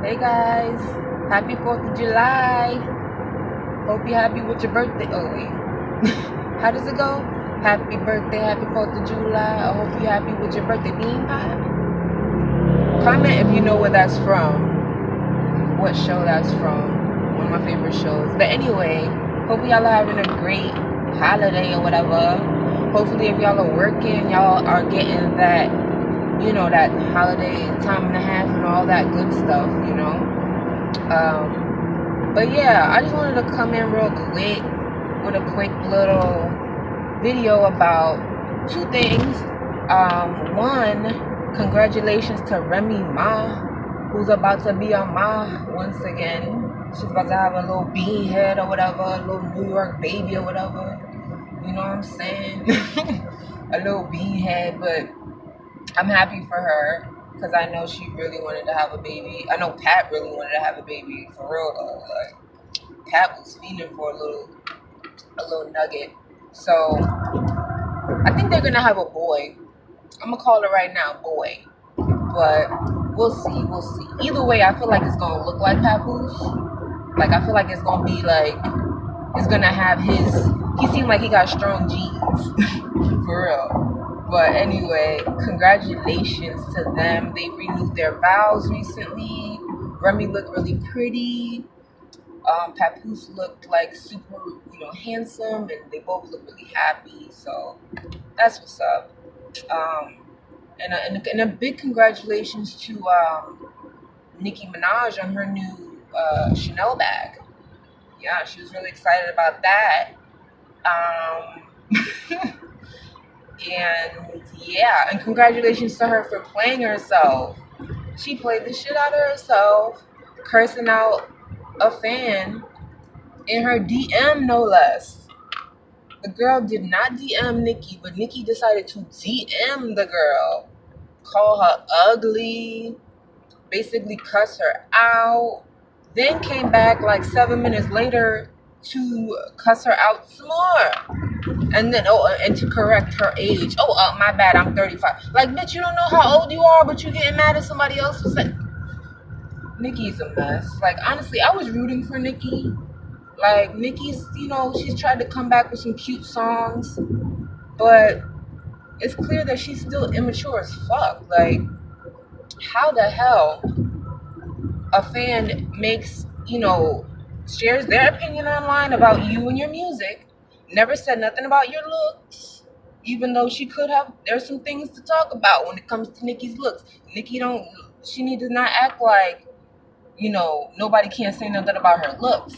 Hey guys, happy 4th of July. Hope you're happy with your birthday. Oh wait, how does it go? Happy birthday, happy 4th of July. I hope you're happy with your birthday. Bean pie? Comment if you know where that's from. What show that's from. One of my favorite shows. But anyway, hope y'all are having a great holiday or whatever. Hopefully if y'all are working, y'all are getting that, that holiday time and a half and all that good stuff, But yeah, I just wanted to come in real quick with a quick little video about two things. One, congratulations to Remy Ma, who's about to be a ma once again. She's about to have a little bean head or whatever, a little New York baby or whatever. You know what I'm saying? A little bean head, but I'm happy for her because I know she really wanted to have a baby. I know Pat really wanted to have a baby, for real though. Like, Pat was feeding for a little nugget. So I think they're gonna have a boy. I'm gonna call it right now, boy. But we'll see. Either way, I feel like it's gonna look like Papoose. Like, I feel like it's gonna be like, it's gonna have he seemed like he got strong genes. For real. But anyway, congratulations to them. They renewed their vows recently. Remy looked really pretty. Papoose looked like super, handsome, and they both look really happy. So that's what's up. And a big congratulations to Nicki Minaj on her new Chanel bag. Yeah, she was really excited about that. And yeah, and congratulations to her for playing herself. She played the shit out of herself, cursing out a fan in her DM, no less. The girl did not DM Nicki, but Nicki decided to DM the girl, call her ugly, basically cuss her out, then came back like 7 minutes later to cuss her out some more. And then, and to correct her age. My bad, I'm 35. Like, bitch, you don't know how old you are, but you getting mad at somebody else for saying. Nicki's a mess. Like, honestly, I was rooting for Nicki. Like, Nicki's, she's tried to come back with some cute songs, but it's clear that she's still immature as fuck. Like, how the hell a fan makes, shares their opinion online about you and your music, never said nothing about your looks, even though she could have. There's some things to talk about when it comes to Nicki's looks. She needs to not act like, nobody can't say nothing about her looks.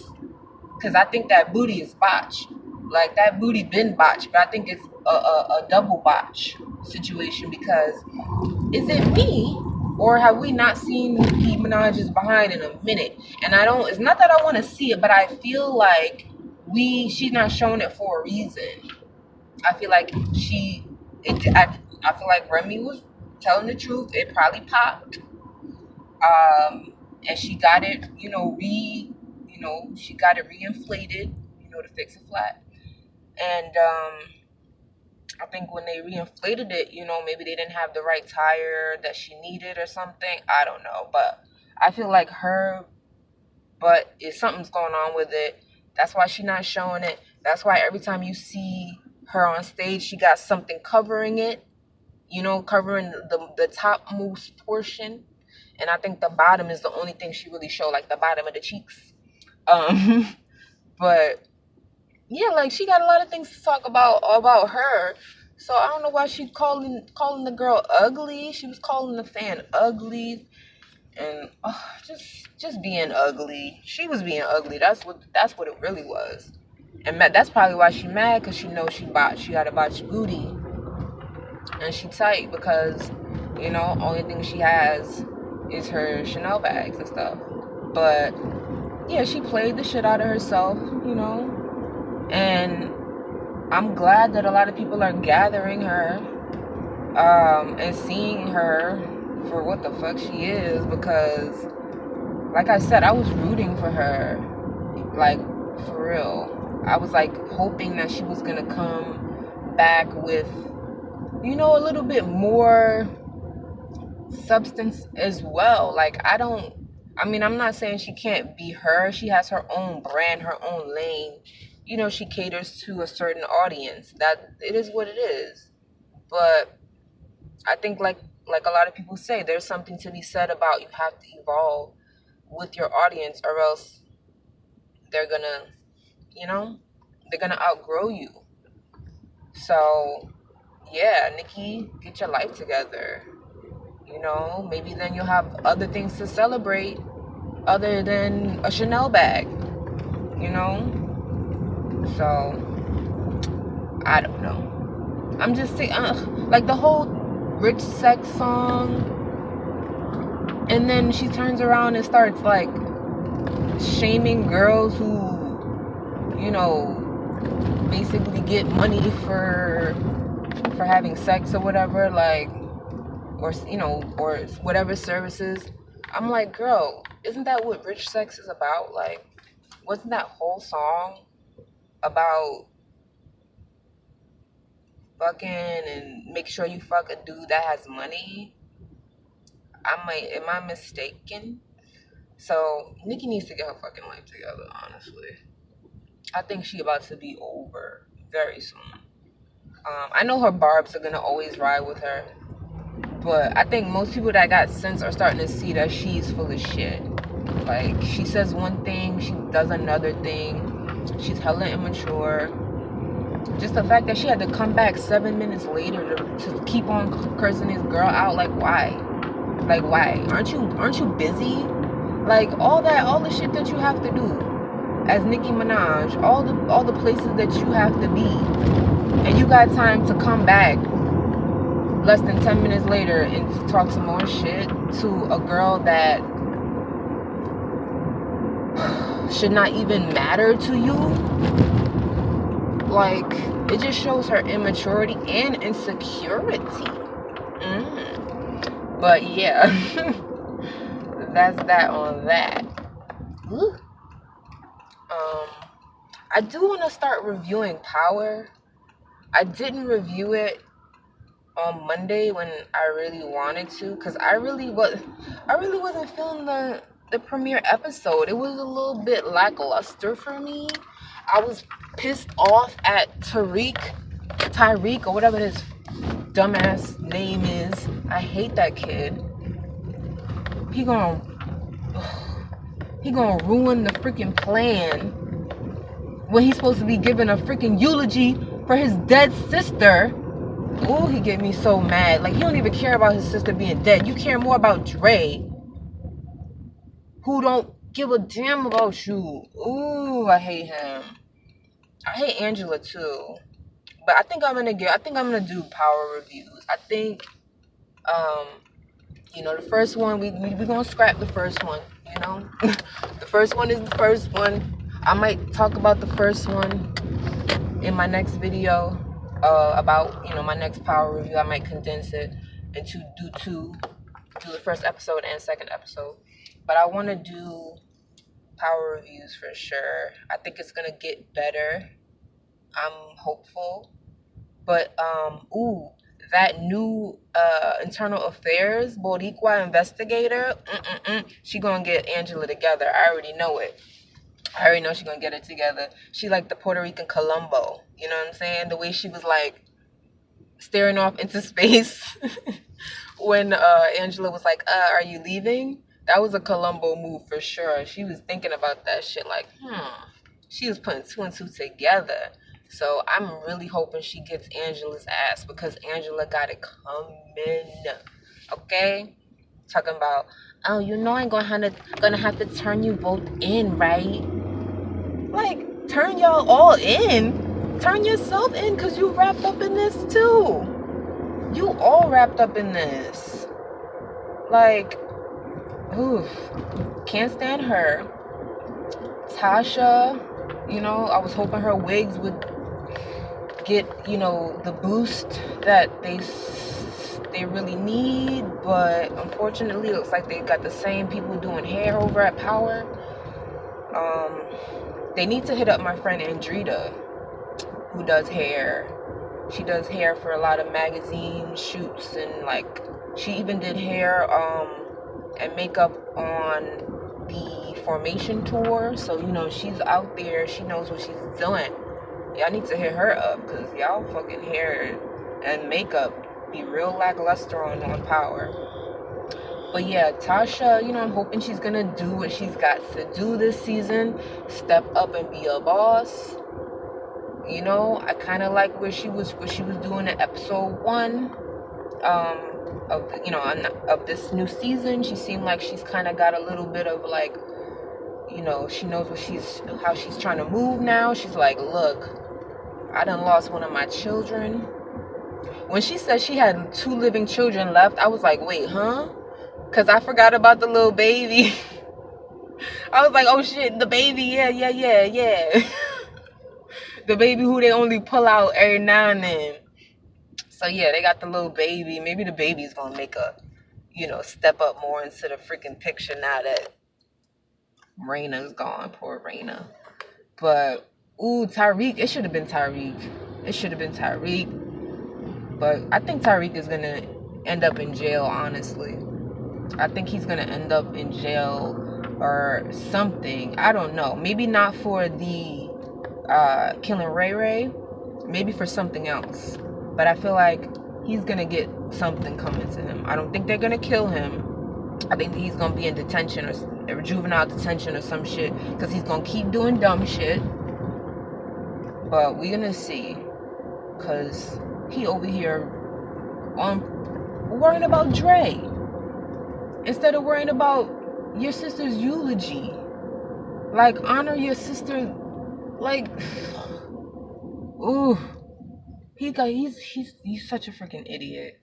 Because I think that booty is botched. Like, that booty been botched, but I think it's a double botch situation, because is it me, or have we not seen Nicki Minaj's behind in a minute? And it's not that I want to see it, but I feel like she's not showing it for a reason. I feel like I feel like Remy was telling the truth. It probably popped. And she got it, she got it reinflated, to fix it flat. And I think when they reinflated it, maybe they didn't have the right tire that she needed or something. I don't know. But I feel like her butt something's going on with it. That's why she's not showing it. That's why every time you see her on stage, she got something covering it, covering the topmost portion. And I think the bottom is the only thing she really showed, like the bottom of the cheeks. But yeah, like, she got a lot of things to talk about her. So I don't know why she's calling the girl ugly. She was calling the fan ugly, and just being ugly. She was being ugly. That's what it really was. And that's probably why she mad, because she knows she got a botched booty, and she tight because only thing she has is her Chanel bags and stuff. But yeah, she played the shit out of herself, and I'm glad that a lot of people are gathering her and seeing her for what the fuck she is, because like I said, I was rooting for her, like, for real. I was like hoping that she was gonna come back with a little bit more substance as well. Like, I don't I mean, I'm not saying she can't be her. She has her own brand, her own lane. You know, she caters to a certain audience. That it is what it is. But I think like a lot of people say, there's something to be said about you have to evolve with your audience, or else they're gonna, you know, they're gonna outgrow you. So yeah, Nicki, get your life together. You know, maybe then you'll have other things to celebrate other than a Chanel bag. You know, so I don't know. I'm just saying, like the whole rich sex song, and then she turns around and starts like shaming girls who, you know, basically get money for having sex or whatever, like, or you know, or whatever services. I'm like, girl, isn't that what rich sex is about? Like, wasn't that whole song about fucking and make sure you fuck a dude that has money? Am I mistaken? So Nicki needs to get her fucking life together, honestly. I think she about to be over very soon. I know her barbs are gonna always ride with her, but I think most people that got sense are starting to see that she's full of shit. Like, she says one thing, she does another thing. She's hella immature. Just the fact that she had to come back 7 minutes later to keep on cursing this girl out, like, why? Like, why? Aren't you busy? Like, all the shit that you have to do as Nicki Minaj, all the places that you have to be, and you got time to come back less than 10 minutes later and to talk some more shit to a girl that should not even matter to you. Like, it just shows her immaturity and insecurity. But yeah, that's that on that. Ooh. I do want to start reviewing Power. I didn't review it on Monday when I really wanted to, because I really wasn't feeling the premiere episode. It was a little bit lackluster for me. I was pissed off at Tyreke, or whatever his dumbass name is. I hate that kid. He gonna ruin the freaking plan when he's supposed to be giving a freaking eulogy for his dead sister. Ooh, he get me so mad. Like, he don't even care about his sister being dead. You care more about Dre, who don't give a damn about you. Ooh, I hate him. I hate Angela too. But I think I'm gonna do Power reviews. I think, you know, the first one, we gonna scrap the first one, you know? The first one is the first one. I might talk about the first one in my next video, about, you know, my next Power review. I might condense it into do the first episode and second episode. But I want to do Power reviews for sure. I think it's gonna get better. I'm hopeful. But that new internal affairs Boricua investigator, she gonna get Angela together. I already know it. I already know she's gonna get it together. She like the Puerto Rican Columbo. You know what I'm saying? The way she was like staring off into space when Angela was like, are you leaving? That was a Columbo move for sure. She was thinking about that shit like, She was putting two and two together. So I'm really hoping she gets Angela's ass, because Angela got it coming. Okay? Talking about, oh, you know I'm gonna have to turn you both in, right? Like, turn y'all all in. Turn yourself in, because you wrapped up in this too. You all wrapped up in this. Like, oof. Can't stand her. Tasha, you know, I was hoping her wigs would get, you know, the boost that they really need, but unfortunately it looks like they got the same people doing hair over at Power. They need to hit up my friend Rita, who does hair. She does hair for a lot of magazine shoots, and like she even did hair and makeup on the Formation tour. So, you know, she's out there. She knows what she's doing. Y'all need to hit her up because y'all fucking hair and makeup be real lackluster on Power. But yeah, Tasha, you know, I'm hoping she's gonna do what she's got to do this season. Step up and be a boss. You know, I kind of like what she was doing in episode 1 of you know, of this new season. She seemed like she's kind of got a little bit of like, you know, she knows how she's trying to move now. She's like, look, I done lost one of my children. When she said she had 2 living children left, I was like, wait, huh? Because I forgot about the little baby. I was like, oh shit, the baby, yeah. The baby who they only pull out every now and then. So yeah, they got the little baby. Maybe the baby's gonna make a, you know, step up more into the freaking picture now that Raina's gone. Poor Raina. But, ooh, Tyreke. It should have been Tyreke. But I think Tyreke is gonna end up in jail, honestly. I think he's gonna end up in jail or something. I don't know. Maybe not for the killing Ray Ray. Maybe for something else. But I feel like he's gonna get something coming to him. I don't think they're gonna kill him. I think he's gonna be in detention or juvenile detention or some shit. Because he's gonna keep doing dumb shit. But we're gonna see. Because he over here worrying about Dre. Instead of worrying about your sister's eulogy. Like, honor your sister. Like, ooh. He's such a freaking idiot.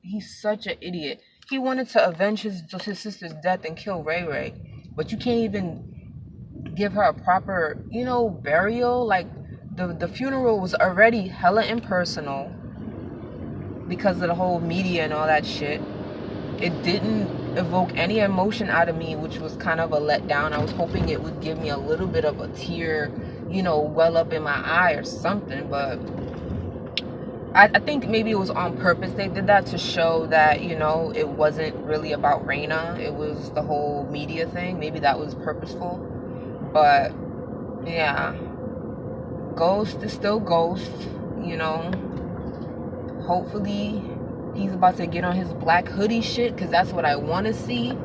He's such an idiot. He wanted to avenge his sister's death and kill Ray Ray. But you can't even give her a proper, you know, burial. Like, the funeral was already hella impersonal. Because of the whole media and all that shit. It didn't evoke any emotion out of me, which was kind of a letdown. I was hoping it would give me a little bit of a tear, you know, well up in my eye or something. But I think maybe it was on purpose they did that to show that, you know, it wasn't really about Raina. It was the whole media thing. Maybe that was purposeful. But yeah, Ghost is still Ghost, you know. Hopefully he's about to get on his black hoodie shit, because that's what I want to see.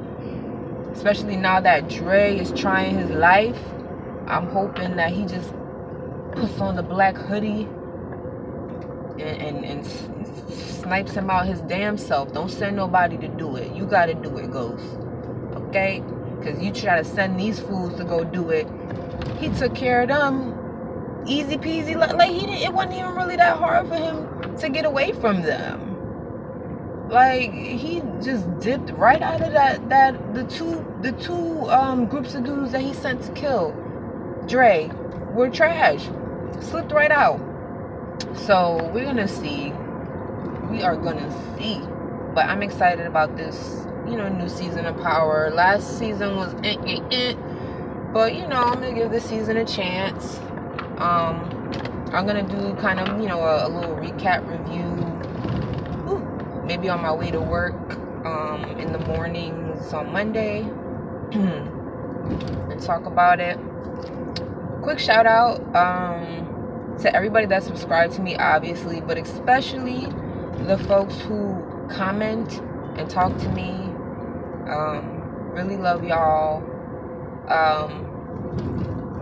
Especially now that Dre is trying his life. I'm hoping that he just puts on the black hoodie and snipes him out his damn self. Don't send nobody to do it. You got to do it, Ghost. Okay? Because you try to send these fools to go do it. He took care of them. Easy peasy. Like it wasn't even really that hard for him to get away from them. Like, he just dipped right out of the two groups of dudes that he sent to kill Dre were trash. Slipped right out. So we're gonna see. We are gonna see. But I'm excited about this, you know, new season of Power. Last season was but you know, I'm gonna give this season a chance. I'm gonna do kind of, you know, a little recap review. Maybe on my way to work in the mornings on Monday and talk about it. Quick shout out to everybody that subscribed to me, obviously, but especially the folks who comment and talk to me. Really love y'all.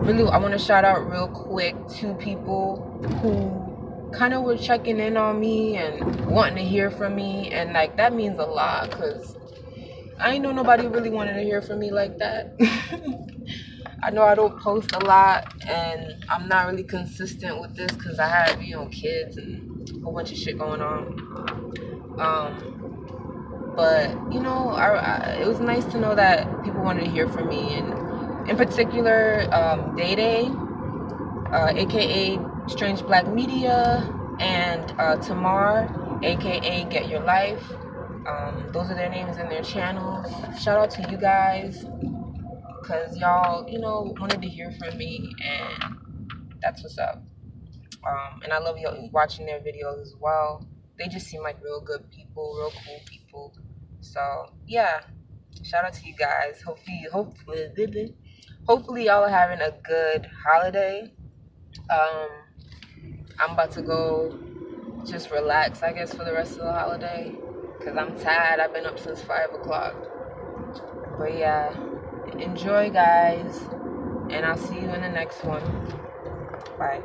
Really, I want to shout out real quick to people who kind of were checking in on me and wanting to hear from me, and like that means a lot, because I ain't know nobody really wanted to hear from me like that. I know I don't post a lot and I'm not really consistent with this because I have, you know, kids and a whole bunch of shit going on. But you know, it was nice to know that people wanted to hear from me, and in particular Day Day, aka Strange Black Media, and Tamar, aka Get Your Life. Those are their names and their channels. Shout out to you guys, because y'all, you know, wanted to hear from me, and that's what's up. And I love y'all watching their videos as well. They just seem like real good people, real cool people. So yeah, Shout out to you guys. Hopefully y'all are having a good holiday. I'm about to go just relax, I guess, for the rest of the holiday. Because I'm tired. I've been up since 5 o'clock. But yeah, enjoy, guys. And I'll see you in the next one. Bye.